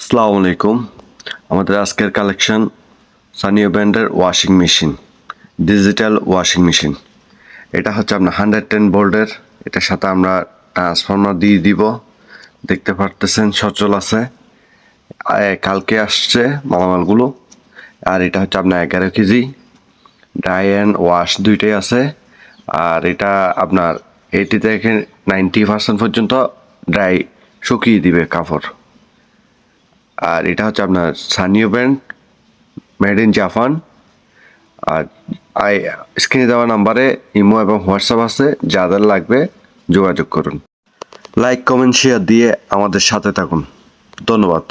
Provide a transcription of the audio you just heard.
আসসালামু আলাইকুম। আমাদের আজকের কালেকশন সানিও ব্র্যান্ডের washing machine, digital washing machine. এটা হচ্ছে আপনার 110 ভোল্টের। এটার সাথে আমরা ট্রান্সফরমার দিয়ে দিব। দেখতে পারতেছেন সচল আছে। কালকে আসছে মালামালগুলো। আর এটা হচ্ছে আপনার 11 কেজি। ড্রাই অ্যান্ড ওয়াশ দুইটাই আছে। আর এটা আপনার 80 থেকে 90% পর্যন্ত ড্রাই শুকিয়ে দিবে কাপড়। আর এটা হচ্ছে আপনার Sanyo brand, made in Japan. আর স্ক্রিনে দেওয়া নাম্বারে ইমো এবং হোয়াটসঅ্যাপ আছে, যাদের লাগবে যোগাযোগ করুন। লাইক কমেন্ট শেয়ার দিয়ে আমাদের সাথে থাকুন। ধন্যবাদ।